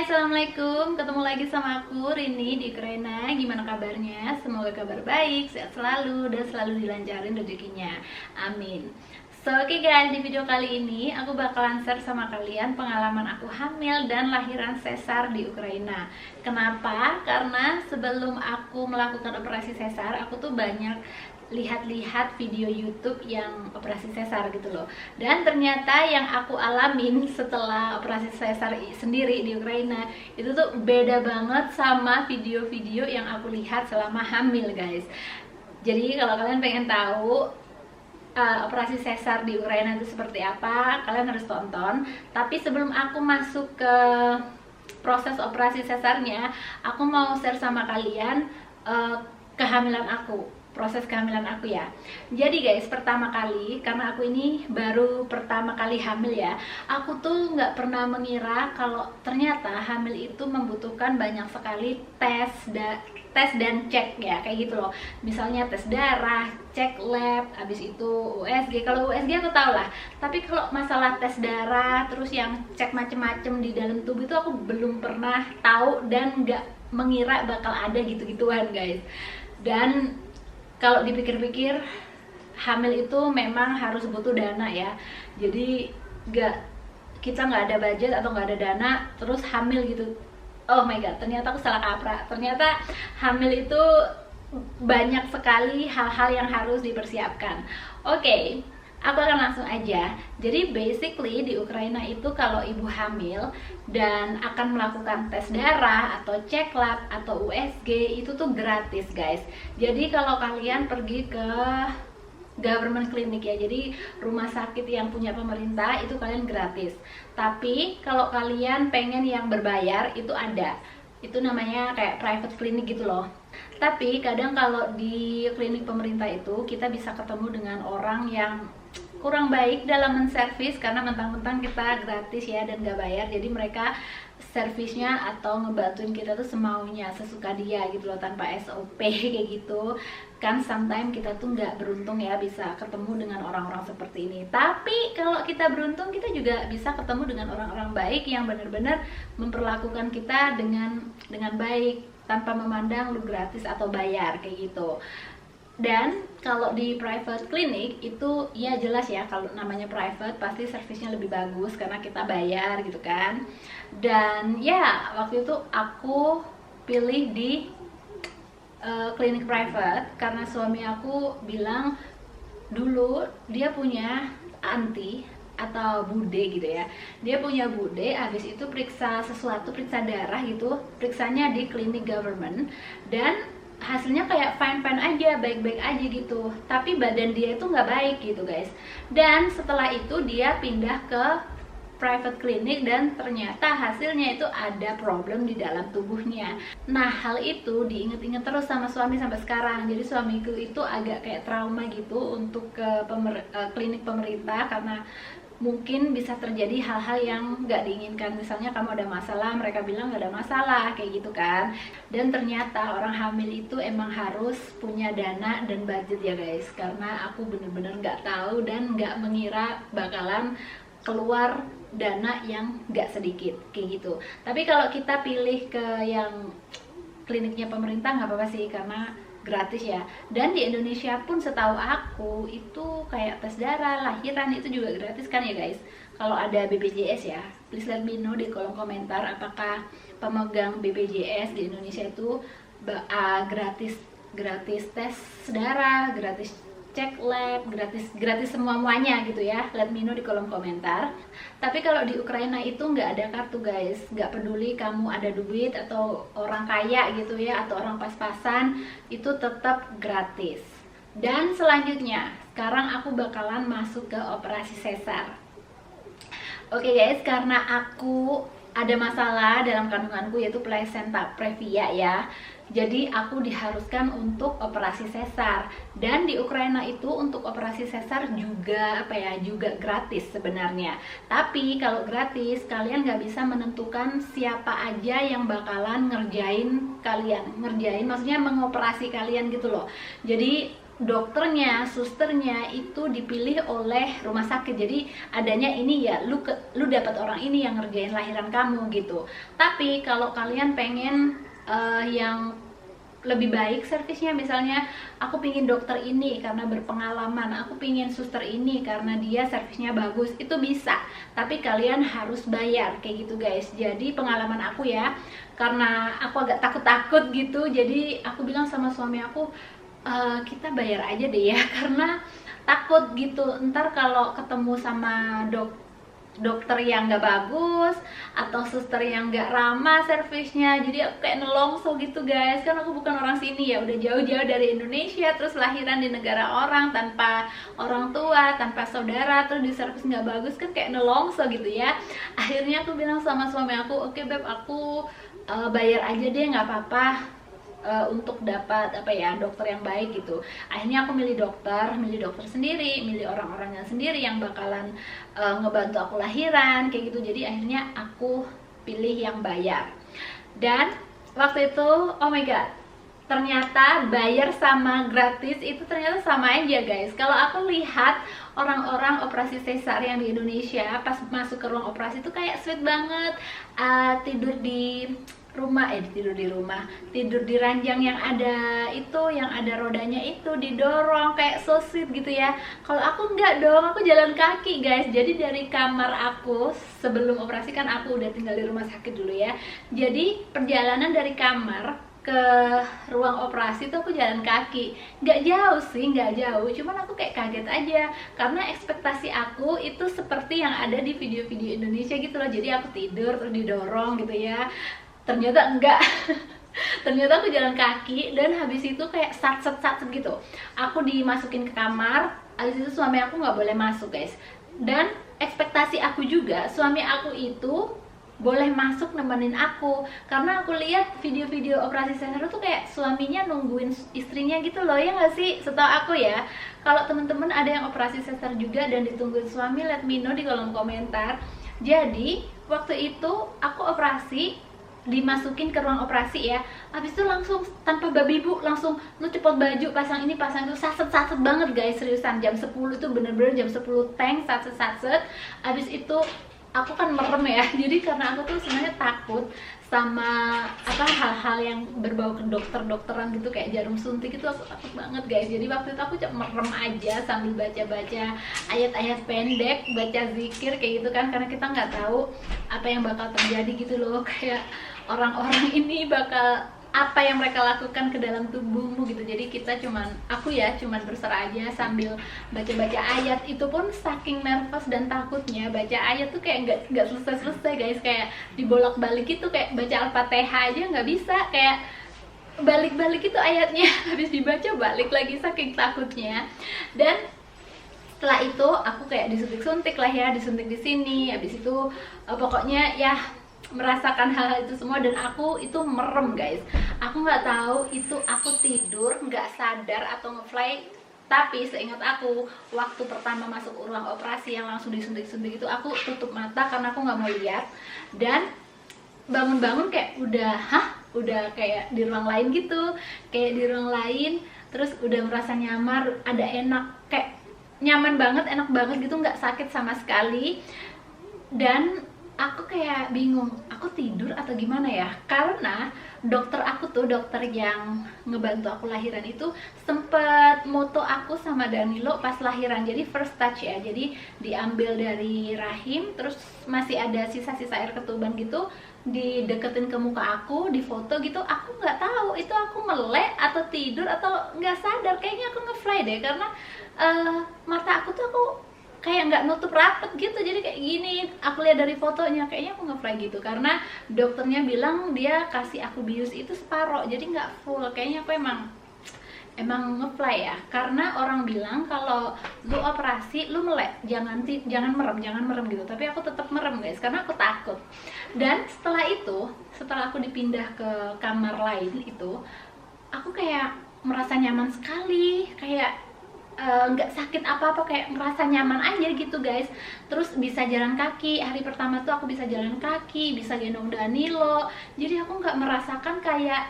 Assalamualaikum. Ketemu lagi sama aku, Rini di Ukraina. Gimana kabarnya? Semoga kabar baik, sehat selalu, dan selalu dilancarin rezekinya. Amin. Oke guys, di video kali ini aku bakalan share sama kalian pengalaman aku hamil dan lahiran sesar di Ukraina. Kenapa? Karena sebelum aku melakukan operasi sesar, aku tuh banyak lihat-lihat video YouTube yang operasi sesar gitu loh. Dan ternyata yang aku alamin setelah operasi sesar sendiri di Ukraina itu tuh beda banget sama video-video yang aku lihat selama hamil, guys. Jadi kalau kalian pengen tahu operasi sesar di Ukraina itu seperti apa, kalian harus tonton. Tapi sebelum aku masuk ke proses operasi sesarnya, aku mau share sama kalian kehamilan aku, proses kehamilan aku ya. Jadi guys, pertama kali, karena aku ini baru pertama kali hamil ya, aku tuh nggak pernah mengira kalau ternyata hamil itu membutuhkan banyak sekali tes dan cek ya, kayak gitu loh. Misalnya tes darah, cek lab, habis itu USG. Kalau USG aku tau lah, tapi kalau masalah tes darah terus yang cek macem-macem di dalam tubuh itu aku belum pernah tahu dan nggak mengira bakal ada gitu-gituan guys. Dan kalau dipikir-pikir, hamil itu memang harus butuh dana ya. Jadi kita nggak ada budget atau nggak ada dana terus hamil gitu. Oh my god, ternyata aku salah kaprah. Ternyata hamil itu banyak sekali hal-hal yang harus dipersiapkan. Oke, aku akan langsung aja. Jadi basically di Ukraina itu kalau ibu hamil dan akan melakukan tes darah atau cek lab atau USG itu tuh gratis guys. Jadi kalau kalian pergi ke government clinic ya, jadi rumah sakit yang punya pemerintah itu kalian gratis. Tapi kalau kalian pengen yang berbayar itu ada, itu namanya kayak private clinic gitu loh. Tapi kadang kalau di klinik pemerintah itu kita bisa ketemu dengan orang yang kurang baik dalam menservis, karena mentang-mentang kita gratis ya dan gak bayar, jadi mereka servisnya atau ngebantuin kita tuh semaunya, sesuka dia gitu loh, tanpa SOP kayak gitu kan. Sometimes kita tuh nggak beruntung ya bisa ketemu dengan orang-orang seperti ini. Tapi kalau kita beruntung, kita juga bisa ketemu dengan orang-orang baik yang benar-benar memperlakukan kita dengan baik tanpa memandang lu gratis atau bayar kayak gitu. Dan kalau di private clinic itu ya jelas ya, kalau namanya private pasti servisnya lebih bagus karena kita bayar gitu kan. Dan ya waktu itu aku pilih di klinik private karena suami aku bilang dulu dia punya anti atau bude gitu ya, dia punya bude, habis itu periksa sesuatu, periksa darah gitu, periksanya di klinik government dan hasilnya kayak fine-fine aja, baik-baik aja gitu, tapi badan dia itu nggak baik gitu guys. Dan setelah itu dia pindah ke private clinic dan ternyata hasilnya itu ada problem di dalam tubuhnya. Nah hal itu diinget-inget terus sama suami sampai sekarang. Jadi suamiku itu agak kayak trauma gitu untuk ke klinik pemerintah karena mungkin bisa terjadi hal-hal yang nggak diinginkan. Misalnya kamu ada masalah, mereka bilang nggak ada masalah kayak gitu kan. Dan ternyata orang hamil itu emang harus punya dana dan budget ya guys, karena aku bener-bener nggak tahu dan nggak mengira bakalan keluar dana yang nggak sedikit kayak gitu. Tapi kalau kita pilih ke yang kliniknya pemerintah nggak apa-apa sih karena gratis ya. Dan di Indonesia pun setahu aku itu kayak tes darah, lahiran itu juga gratis kan ya guys. Kalau ada BPJS ya, please let me know di kolom komentar apakah pemegang BPJS di Indonesia itu gratis tes darah, gratis cek lab, gratis semuanya gitu ya. Let me know di kolom komentar. Tapi kalau di Ukraina itu nggak ada kartu guys, nggak peduli kamu ada duit atau orang kaya gitu ya, atau orang pas-pasan, itu tetap gratis. Dan selanjutnya sekarang aku bakalan masuk ke operasi sesar. Oke guys, karena aku ada masalah dalam kandunganku yaitu placenta previa ya, jadi aku diharuskan untuk operasi sesar. Dan di Ukraina itu untuk operasi sesar juga juga gratis sebenarnya. Tapi kalau gratis kalian nggak bisa menentukan siapa aja yang bakalan ngerjain kalian, maksudnya mengoperasi kalian gitu loh. Jadi dokternya, susternya itu dipilih oleh rumah sakit. Jadi adanya ini ya, lu dapat orang ini yang ngerjain lahiran kamu gitu. Tapi kalau kalian pengen yang lebih baik servisnya, misalnya aku pingin dokter ini karena berpengalaman, aku pingin suster ini karena dia servisnya bagus, itu bisa, tapi kalian harus bayar kayak gitu guys. Jadi pengalaman aku ya, karena aku agak takut-takut gitu, jadi aku bilang sama suami aku, kita bayar aja deh ya, karena takut gitu ntar kalau ketemu sama dokter yang nggak bagus atau suster yang nggak ramah servisnya, jadi aku kayak nelongso gitu guys. Kan aku bukan orang sini ya, udah jauh-jauh dari Indonesia, terus lahiran di negara orang tanpa orang tua, tanpa saudara, terus di servis nggak bagus, kan kayak nelongso gitu ya. Akhirnya aku bilang sama suami aku, oke beb, aku bayar aja deh, nggak apa-apa, untuk dapat apa ya, dokter yang baik gitu. Akhirnya aku milih dokter sendiri, milih orang-orangnya sendiri yang bakalan ngebantu aku lahiran kayak gitu. Jadi akhirnya aku pilih yang bayar. Dan waktu itu oh my god, ternyata bayar sama gratis itu ternyata sama aja guys. Kalau aku lihat orang-orang operasi sesar yang di Indonesia pas masuk ke ruang operasi itu kayak sweet banget, tidur di rumah, tidur di ranjang yang ada itu, yang ada rodanya itu, didorong kayak so sweet gitu ya. Kalau aku enggak dong, aku jalan kaki guys. Jadi dari kamar aku sebelum operasi, kan aku udah tinggal di rumah sakit dulu ya, jadi perjalanan dari kamar ke ruang operasi itu aku jalan kaki. Nggak jauh sih, nggak jauh, cuman aku kayak kaget aja karena ekspektasi aku itu seperti yang ada di video-video Indonesia gitu loh. Jadi aku tidur terus didorong gitu ya, ternyata enggak. Ternyata aku jalan kaki, dan habis itu kayak satset gitu, aku dimasukin ke kamar. Habis itu suami aku nggak boleh masuk guys, dan ekspektasi aku juga suami aku itu boleh masuk nemenin aku, karena aku lihat video-video operasi sesar tuh kayak suaminya nungguin istrinya gitu loh, ya nggak sih? Setahu aku ya. Kalau temen-temen ada yang operasi sesar juga dan ditungguin suami, let me know di kolom komentar. Jadi waktu itu aku operasi, dimasukin ke ruang operasi ya, habis itu langsung tanpa babi bu, langsung lu cepot baju, pasang ini pasang itu, saset banget guys, seriusan. Jam 10 itu bener-bener jam 10 tank, saset. Habis itu aku kan merem ya, jadi karena aku tuh sebenarnya takut sama apa, hal-hal yang berbau ke dokteran gitu, kayak jarum suntik itu aku takut banget guys. Jadi waktu itu aku cuma merem aja sambil baca-baca ayat-ayat pendek, baca zikir kayak gitu kan, karena kita nggak tahu apa yang bakal terjadi gitu loh, kayak orang-orang ini bakal apa yang mereka lakukan ke dalam tubuhmu gitu. Jadi kita aku cuman berserah aja sambil baca-baca ayat. Itu pun saking nervous dan takutnya, baca ayat tuh kayak nggak selesai guys, kayak dibolak-balik gitu, kayak baca Al-Fatihah aja nggak bisa, kayak balik-balik itu ayatnya, habis dibaca balik lagi saking takutnya. Dan setelah itu aku kayak disuntik-suntik lah ya, disuntik di sini. Habis itu pokoknya ya merasakan hal-hal itu semua, dan aku itu merem guys. Aku nggak tahu itu aku tidur nggak sadar atau ngefly, tapi seingat aku waktu pertama masuk ruang operasi yang langsung disuntik-suntik itu, aku tutup mata karena aku nggak mau lihat, dan bangun-bangun kayak udah kayak di ruang lain gitu, kayak di ruang lain, terus udah merasa nyaman, ada enak, kayak nyaman banget, enak banget gitu, nggak sakit sama sekali. Dan aku kayak bingung, aku tidur atau gimana ya, karena dokter aku tuh, dokter yang ngebantu aku lahiran itu sempet moto aku sama Danilo pas lahiran. Jadi first touch ya, jadi diambil dari rahim, terus masih ada sisa-sisa air ketuban gitu, dideketin ke muka aku, difoto gitu. Aku nggak tahu itu aku melek atau tidur atau nggak sadar, kayaknya aku ngefly deh, karena mata aku tuh aku kayak nggak nutup rapet gitu, jadi kayak gini. Aku lihat dari fotonya kayaknya aku ngefly gitu, karena dokternya bilang dia kasih aku bius itu separoh, jadi nggak full. Kayaknya aku emang ngefly ya, karena orang bilang kalau lu operasi lu melek, jangan merem gitu. Tapi aku tetap merem guys, karena aku takut. Dan setelah aku dipindah ke kamar lain itu, aku kayak merasa nyaman sekali, kayak nggak sakit apa-apa, kayak ngerasa nyaman aja gitu guys. Terus bisa jalan kaki, hari pertama tuh aku bisa jalan kaki, bisa gendong Danilo. Jadi aku nggak merasakan kayak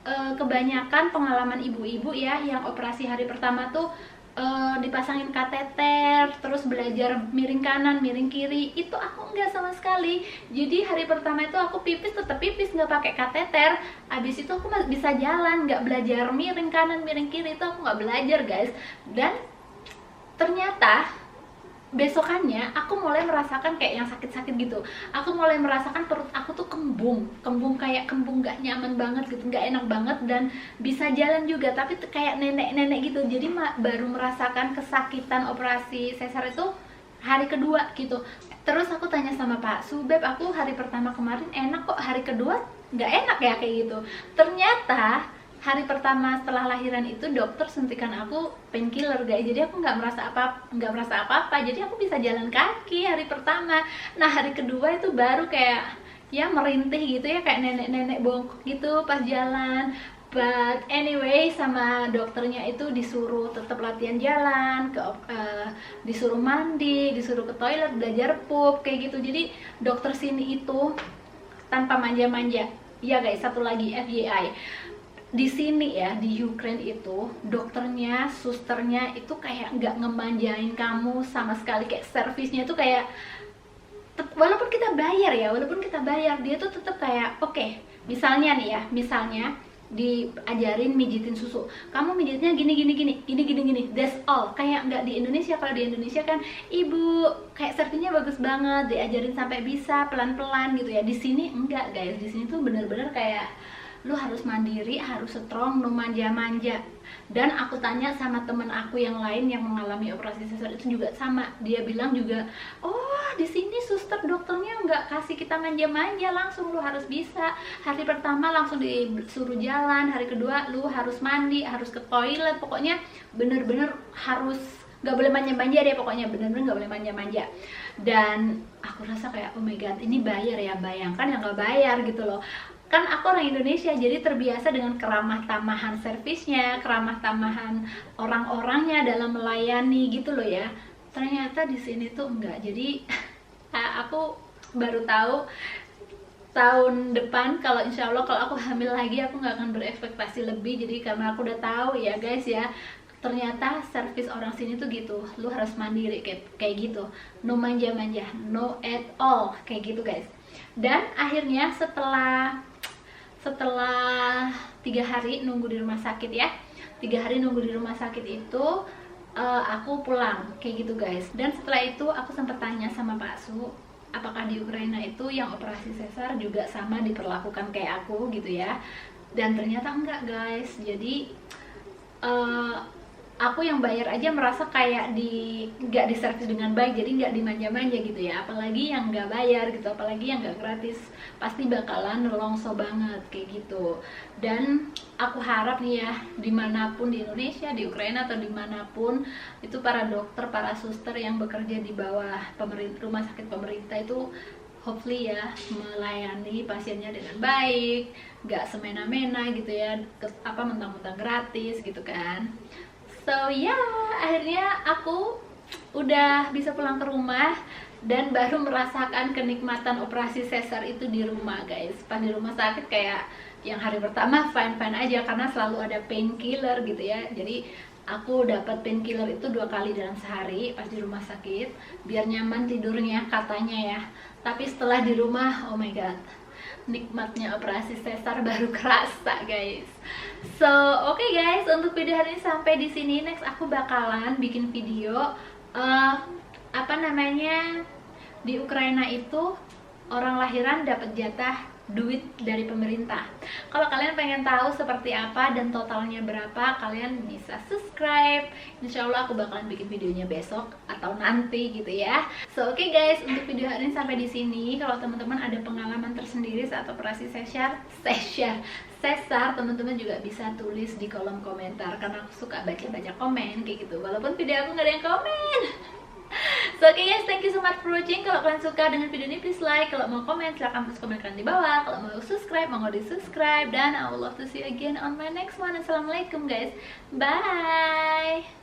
kebanyakan pengalaman ibu-ibu ya yang operasi hari pertama tuh dipasangin kateter, terus belajar miring kanan, miring kiri. Itu aku nggak sama sekali. Jadi hari pertama itu aku pipis tetap pipis, nggak pakai kateter. Abis itu aku bisa jalan, nggak belajar miring kanan, miring kiri. Itu aku nggak belajar guys. Dan ternyata besokannya aku mulai merasakan kayak yang sakit-sakit gitu. Aku mulai merasakan perut aku tuh kembung kayak kembung, gak nyaman banget gitu, gak enak banget, dan bisa jalan juga tapi kayak nenek-nenek gitu. Jadi baru merasakan kesakitan operasi sesar itu hari kedua gitu. Terus aku tanya sama Pak Subeb, aku hari pertama kemarin enak kok, hari kedua gak enak ya kayak gitu. Ternyata hari pertama setelah lahiran itu dokter suntikan aku painkiller guys, jadi aku nggak merasa apa-apa, jadi aku bisa jalan kaki hari pertama. Nah hari kedua itu baru kayak ya merintih gitu ya, kayak nenek-nenek bongkok gitu pas jalan. But anyway, sama dokternya itu disuruh tetap latihan jalan, disuruh mandi, disuruh ke toilet, belajar pup kayak gitu. Jadi dokter sini itu tanpa manja-manja. Ya guys, satu lagi FYI, di sini ya di Ukraine itu dokternya, susternya itu kayak nggak ngemanjain kamu sama sekali. Kayak servisnya itu kayak walaupun kita bayar dia tuh tetap kayak oke, misalnya nih ya, misalnya diajarin mijitin susu, kamu mijitnya gini, that's all. Kayak nggak di Indonesia. Kalau di Indonesia kan ibu kayak servisnya bagus banget, diajarin sampai bisa pelan-pelan gitu ya. Di sini enggak guys, di sini tuh bener-bener kayak lu harus mandiri, harus strong, no manja-manja. Dan aku tanya sama temen aku yang lain yang mengalami operasi sesar itu juga sama, dia bilang juga, oh di sini suster dokternya nggak kasih kita manja-manja, langsung lu harus bisa. Hari pertama langsung disuruh jalan, hari kedua lu harus mandi, harus ke toilet, pokoknya bener-bener harus, nggak boleh manja-manja deh, pokoknya bener-bener nggak boleh manja-manja. Dan aku rasa kayak oh my god, ini bayar ya, bayangkan yang nggak bayar gitu loh. Kan aku orang Indonesia, jadi terbiasa dengan keramah tamahan servisnya, keramah tamahan orang-orangnya dalam melayani gitu loh ya. Ternyata di sini tuh enggak. Jadi aku baru tahu tahun depan kalau insya Allah kalau aku hamil lagi aku nggak akan berekspektasi lebih. Jadi karena aku udah tahu ya guys ya, ternyata servis orang sini tuh gitu, lu harus mandiri kayak gitu, no manja-manja, no at all kayak gitu guys. Dan akhirnya setelah 3 hari nunggu di rumah sakit ya, 3 hari nunggu di rumah sakit itu aku pulang kayak gitu guys. Dan setelah itu aku sempat tanya sama Pak Su, apakah di Ukraina itu yang operasi sesar juga sama diperlakukan kayak aku gitu ya. Dan ternyata enggak guys. Jadi aku yang bayar aja merasa kayak nggak diservis dengan baik, jadi nggak dimanja-manja gitu ya. Apalagi yang nggak bayar gitu, apalagi yang nggak gratis, pasti bakalan nelongso banget kayak gitu. Dan aku harap nih ya, dimanapun di Indonesia, di Ukraina atau dimanapun itu, para dokter, para suster yang bekerja di bawah rumah sakit pemerintah itu hopefully ya melayani pasiennya dengan baik, nggak semena-mena gitu ya, mentang-mentang gratis gitu kan. So ya, akhirnya aku udah bisa pulang ke rumah dan baru merasakan kenikmatan operasi sesar itu di rumah guys. Pas di rumah sakit kayak yang hari pertama fine-fine aja karena selalu ada painkiller gitu ya. Jadi aku dapat painkiller itu 2 kali dalam sehari pas di rumah sakit biar nyaman tidurnya katanya ya. Tapi setelah di rumah, oh my god, nikmatnya operasi sesar baru kerasa guys. So oke guys, untuk video hari ini sampai di sini. Next aku bakalan bikin video di Ukraina itu orang lahiran dapat jatah duit dari pemerintah. Kalau kalian pengen tahu seperti apa dan totalnya berapa, kalian bisa subscribe. Insya Allah aku bakalan bikin videonya besok atau nanti gitu ya. So oke guys, untuk video hari ini sampai di sini. Kalau teman-teman ada pengalaman tersendiri saat operasi sesar, teman-teman juga bisa tulis di kolom komentar karena aku suka baca-baca komen kayak gitu. Walaupun video aku nggak ada yang komen. So oke guys, thank you so much for watching. Kalau kalian suka dengan video ini, please like. Kalau mau komen, silahkan tulis komen kalian di bawah. Kalau mau subscribe, mau di subscribe. Dan I will love to see you again on my next one. Assalamualaikum guys, bye.